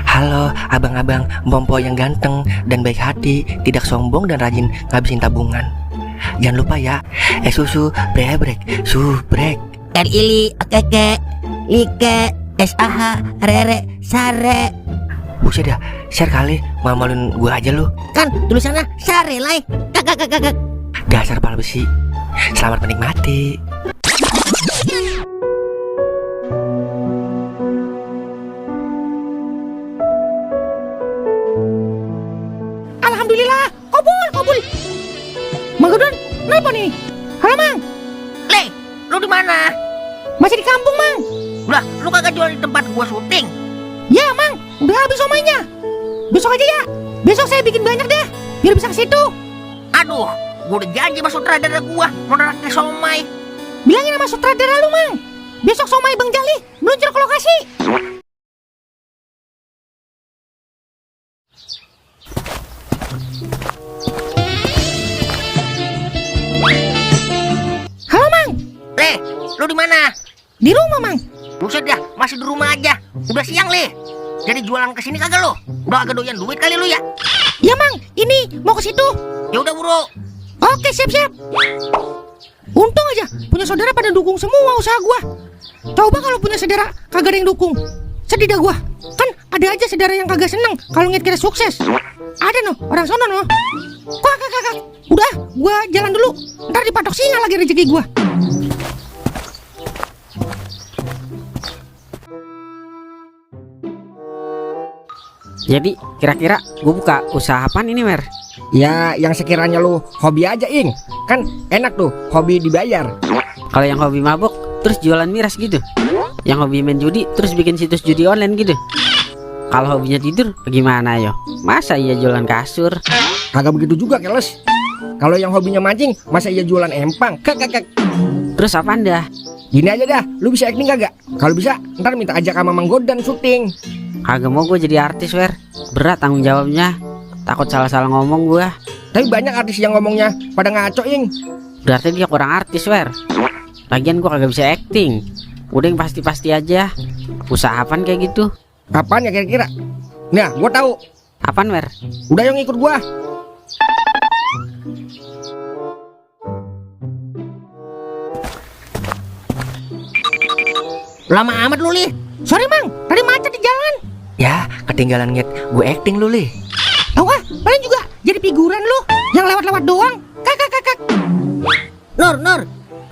Halo abang-abang Bompo yang ganteng dan baik hati, tidak sombong dan rajin ngabisin tabungan. Jangan lupa ya, susu brebrek, subrek. Ili, keke, like, SAH, rere, sare. Buset dah, share kali, malu-maluin gua aja lu. Kan tulisannya sare lai. Kakak. Dasar pala besi. Selamat menikmati. Alhamdulillah, kabul. Mang Gudon, kenapa nih? Halo Mang, Le, lu di mana? masih di kampung Mang? Lah, lu kagak jual di tempat gua syuting. Ya Mang, udah habis somainya. Besok aja ya, besok saya bikin banyak deh, biar bisa ke situ. Aduh, gua udah janji sama sutradara gua mau neraktir somai. Bilangin sama sutradara lu Mang, besok somai Bang Jali meluncur ke lokasi. Halo Mang, Le, lu di mana? di rumah Mang. Buset dah, masih di rumah aja. Udah siang, Le. Jadi jualan kesini kagak lo? Udah agak doyan duit kali lu ya? Ya Mang, ini mau ke situ. Ya udah buru. Oke, siap. Untung aja punya saudara pada dukung semua usaha gua. Coba kalau punya saudara kagak ada yang dukung, sedih dah gua. Kan ada aja saudara yang kagak seneng kalau ngeliat kita sukses. Ada no, orang sono no. Kakak. Udah, gua jalan dulu. Ntar dipatok singa lagi rezeki gua. Jadi kira-kira gue buka usaha apaan ini Mer? Ya yang sekiranya lu hobi aja Ing. Kan enak tuh hobi dibayar. Kalau yang hobi mabuk terus jualan miras gitu. Yang hobi main judi terus bikin situs judi online gitu. Kalau hobinya tidur gimana yo? Masa iya jualan kasur? Kagak begitu juga keles. Kalau yang hobinya mancing masa iya jualan empang. Kak. Terus apaan dah? Gini aja dah, lu bisa acting kagak? Kalau bisa ntar minta ajak sama Mang Gudon syuting. Kagak mau gue jadi artis Wer. Berat tanggung jawabnya. Takut salah-salah ngomong gue. Tapi banyak artis yang ngomongnya pada ngaco Ing. Berarti dia kurang artis Wer. Lagian gue kagak bisa acting. Udah yang pasti-pasti aja. Usaha apaan kayak gitu? Apaan ya kira-kira? Nah gua tahu. Apaan Wer? Udah yang ikut gua. Lama amat lu, Li. Sorry Mang, tadi macet di jalan. Ya, ketinggalan ngeliat gue acting lu, Li. Tahu ah, paling juga jadi figuran lu yang lewat-lewat doang. Kakak. Nur.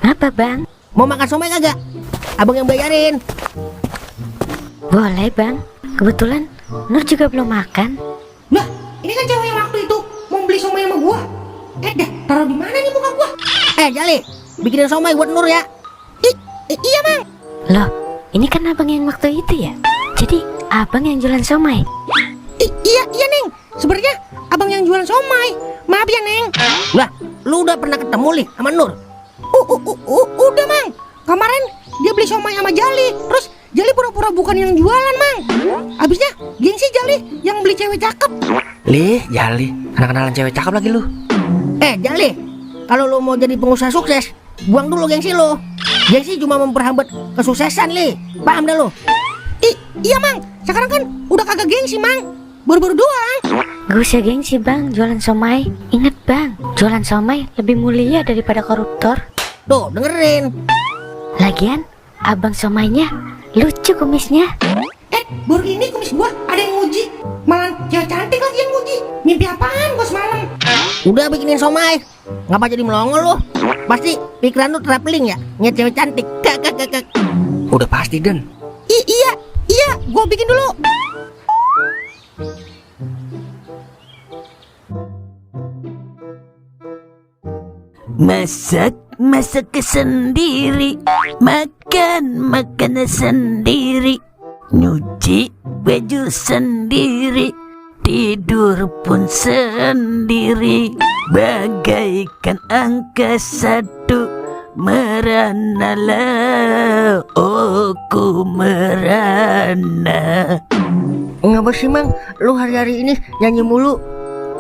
Apa bang? Mau makan somai kagak? Abang yang bayarin. Boleh bang. Kebetulan Nur juga belum makan. Lah, ini kan cewek yang waktu itu mau beli somai sama gua. Dah, taruh di mana nih muka gua? Jali, bikinin somai buat Nur ya. Iya Mang. Loh, ini kan abang yang waktu itu ya? Jadi abang yang jualan somai? Iya Neng. Sebenarnya abang yang jualan somai. Maaf ya Neng. Lah, lu udah pernah ketemu, Li, sama Nur? Udah Mang. Kemarin dia beli somai sama Jali. Terus Jali pura-pura bukan yang jualan Mang. Abisnya gengsi Jali yang beli cewek cakep. Li, Jali, kenalan cewek cakep lagi lu. Jali, kalau lu mau jadi pengusaha sukses, buang dulu gengsi lu. Gengsi cuma memperhambat kesuksesan, Li. Paham dah lu? Iya Mang. Sekarang kan udah kagak gengsi Mang. Baru-baru doang. Gak usah gengsi bang, jualan somai. Ingat bang, jualan somai lebih mulia daripada koruptor. Tuh, dengerin. Lagian, abang somainya lucu kumisnya. Baru ini kumis gua ada yang nguji. Malah cewek cantik lagi yang nguji. Mimpi apaan gua semalam? Udah bikinin somai. Ngapa jadi melongo lu? Pasti pikiran lu traveling ya, ngeliat cewek cantik. Kak. Udah pasti Den. Iya, gua bikin dulu. Masak sendiri, makan makanan sendiri, nyuci baju sendiri, tidur pun sendiri, bagaikan angka satu, meranalah, oh ku merana. Ngapa sih Mang, lu hari-hari ini nyanyi mulu?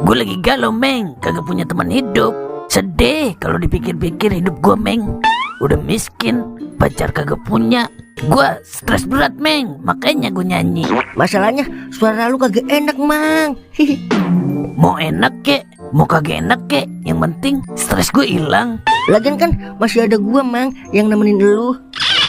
Gue lagi galau Meng, kagak punya teman hidup. Sedih kalau dipikir-pikir hidup gue Meng. Udah miskin, pacar kagak punya. Gua stres berat, Meng. Makanya gue nyanyi. Masalahnya suara lu kagak enak, Mang. Mau enak kek, mau kagak enak kek, yang penting stres gue hilang. Lagian kan masih ada gua, Mang, yang nemenin lu.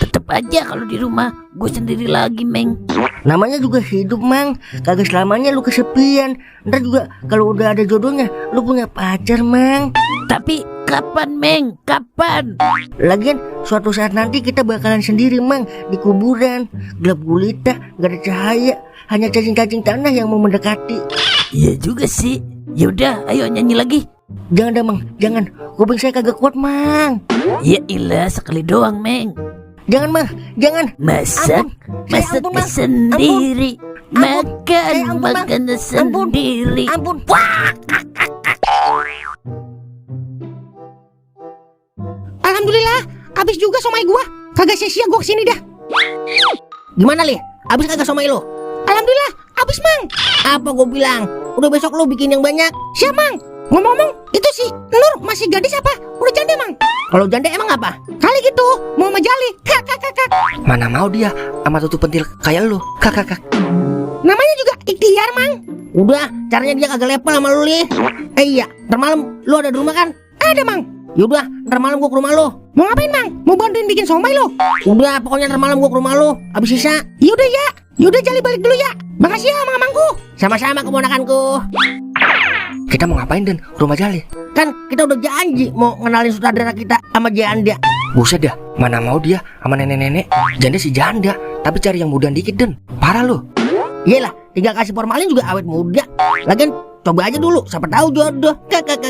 Tetep aja kalau di rumah gue sendiri lagi, Meng. Namanya juga hidup, Mang. Kagak selamanya lu kesepian. Ntar juga kalau udah ada jodohnya, lu punya pacar, Mang. Tapi kapan, Meng? Kapan? Lagian suatu saat nanti kita bakalan sendiri, Mang, di kuburan. Gelap gulita, gak ada cahaya, hanya cacing-cacing tanah yang mau mendekati. Iya juga sih. Yaudah, ayo nyanyi lagi. Jangan dah, Mang, jangan. Kuping saya kagak kuat, Mang. Ya ilah, sekali doang, Meng. Jangan, Mang, jangan. Masak, masak ampun, Mang. sendiri. Ampun. Saya Makan, ampun, Mang. makan Ampun. sendiri. Ampun. Alhamdulillah, habis juga somai gua. Kagak sia-sia gua kesini dah. Gimana, Li? Abis kagak somai lu? Alhamdulillah, habis Mang. Apa gua bilang? Udah besok lu bikin yang banyak. Siap Mang. Ngomong-ngomong, itu si Nur masih gadis apa? Udah janda Mang? Kalau janda emang apa? Kali gitu, mau sama Jali. Kak. Mana mau dia sama tutup pentil kayak lu. Kak. Namanya juga ikhtiar Mang. Udah, caranya dia kagak level sama lu, Li. Iya, ntar malam lu ada di rumah kan? Ada Mang. Yaudah, ntar malam gua ke rumah lu. Mau ngapain Mang? Mau bantuin bikin somai lo? Udah, pokoknya ntar malam gua ke rumah lu. Abis sisa. Yaudah ya. Yaudah Jali balik dulu ya. Makasih ya Mang-Mangku. Sama-sama keponakanku. Kita mau ngapain Den? Rumah Jali. Kan kita udah janji mau ngenalin sutradara kita sama janda. Buset dah, mana mau dia sama nenek-nenek. Janda si janda, tapi cari yang muda dikit Den. Parah lu. Iyalah, tinggal kasih formalin juga awet muda. Lagian coba aja dulu, siapa tahu jodoh. Kak.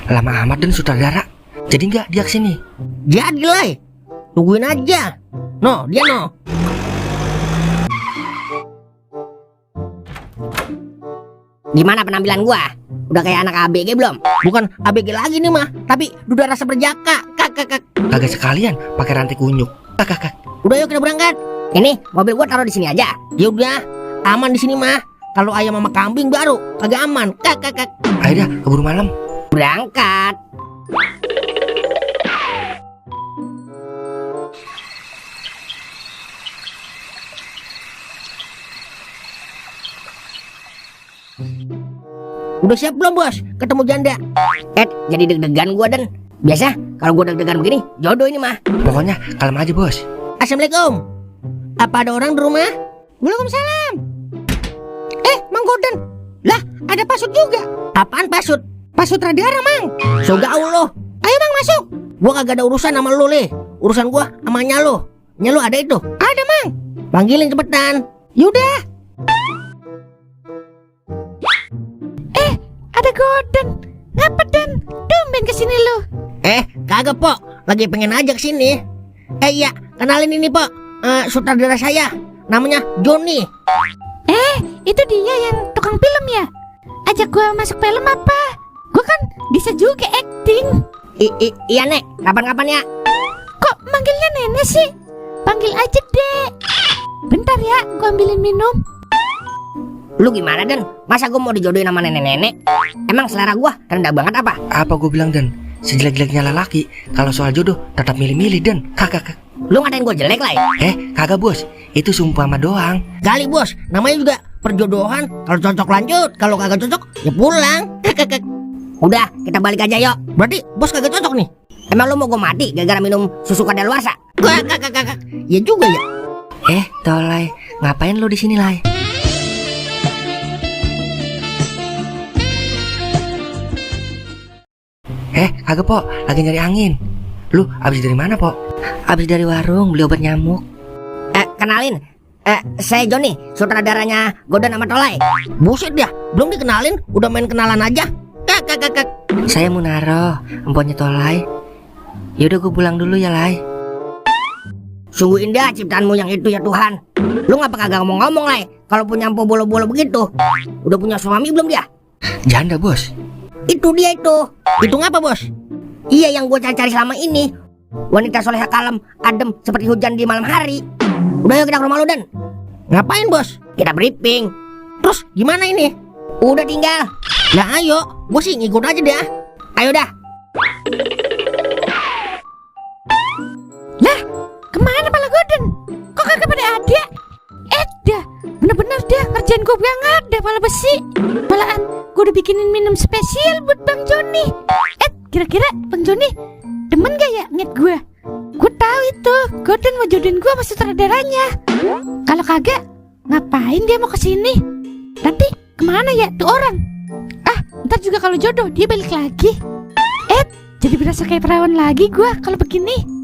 Lama amat Den sutradara. Jadi nggak dia kesini? Jadi lah, tungguin aja. No, dia no. Gimana penampilan gua? Udah kayak anak ABG belum? Bukan ABG lagi nih mah, tapi duda rasa berjaka. Kak. Kagak sekalian pakai rantai kunyuk. Kak. Udah yuk kita berangkat. Ini mobil gua taruh di sini aja. Ya udah, aman di sini mah. Kalau ayam sama kambing baru kagak aman. Kak. Ayo dah, keburu malam. Berangkat. Udah siap belum bos? Ketemu janda. Jadi deg-degan gua Dan. Biasa kalau gua deg-degan begini jodoh ini mah. Pokoknya kalem aja bos. Assalamualaikum. Apa ada orang di rumah? Waalaikumsalam. Mang Gordon. Lah, ada pasut juga. Apaan pasut? Pasut sutradara Mang. So gaul lo. Ayo Mang masuk. Gua kagak ada urusan sama lu Le. Urusan gua sama Nyalo. Nyalo ada itu. Ada Mang. Panggilin cepetan. Yaudah. Ada Gordon. Ngapa Dan? Tumben kesini lu. Kagak Pok. Lagi pengen aja kesini. Iya, kenalin ini Pok. Sutradara saya. Namanya Joni. Itu dia yang tukang film ya? Ajak gua masuk film apa? Gua kan bisa juga acting. Iya Nek, kapan-kapan ya. Kok manggilnya nenek sih? Panggil aja Dek. Bentar ya, gua ambilin minum. Lu gimana Dan? Masa gua mau dijodohin sama nenek-nenek? Emang selera gua rendah banget apa? Apa gue bilang Den? Sejelek-jeleknya lelaki, kalau soal jodoh tetap milih-milih Den. Kak. Lu ngatain gua jelek lah. Kagak bos. Itu sumpah doang. Kali bos, namanya juga perjodohan. Kalau cocok lanjut, kalau kagak cocok ya pulang. Kak. Udah, kita balik aja yuk. Berarti bos kagak cocok nih. Emang lu mau gua mati gara-gara minum susu kadaluarsa? Kak. Ya juga ya. Tolai, ngapain lu di sini Lai? Kagak Pok, lagi nyari angin. Lu abis dari mana Pok? Abis dari warung beli obat nyamuk. Kenalin, saya Joni, sutradaranya Gordon sama Tolai. Buset dia, belum dikenalin, udah main kenalan aja. Kak. Saya Munaro, emponya Tolai. Yaudah gue pulang dulu ya Lai. Sungguh indah ciptaanmu yang itu ya Tuhan. Lu ngapa kagak ngomong-ngomong Lai? Kalau punya empo bolo-bolo begitu. Udah punya suami belum dia? Janda bos. Itu dia itu. Itu ngapa bos? Iya yang gue cari-cari selama ini. Wanita soleha kalem, adem seperti hujan di malam hari. Udah yuk kita ke rumah lu Dan. Ngapain bos? Kita briefing. Terus gimana ini? Udah tinggal. Lah ayo, gue sih ngikut aja dah. Ayo dah. Lah, kemana pala Gordon? Kok kagak pada ada? Dah, bener-bener dah kerjaan gue banget dah pala besi. Malahan gue udah bikinin minum spesial buat Bang Joni. Kira-kira Bang Joni demen gak ya ngeliat gue? Gue tahu itu, Gordon mau jodohin gue sama sutradaranya. Kalau kagak, ngapain dia mau kesini? Nanti kemana ya tuh orang? Ntar juga kalau jodoh dia balik lagi. Jadi berasa kayak perawan lagi gue kalau begini.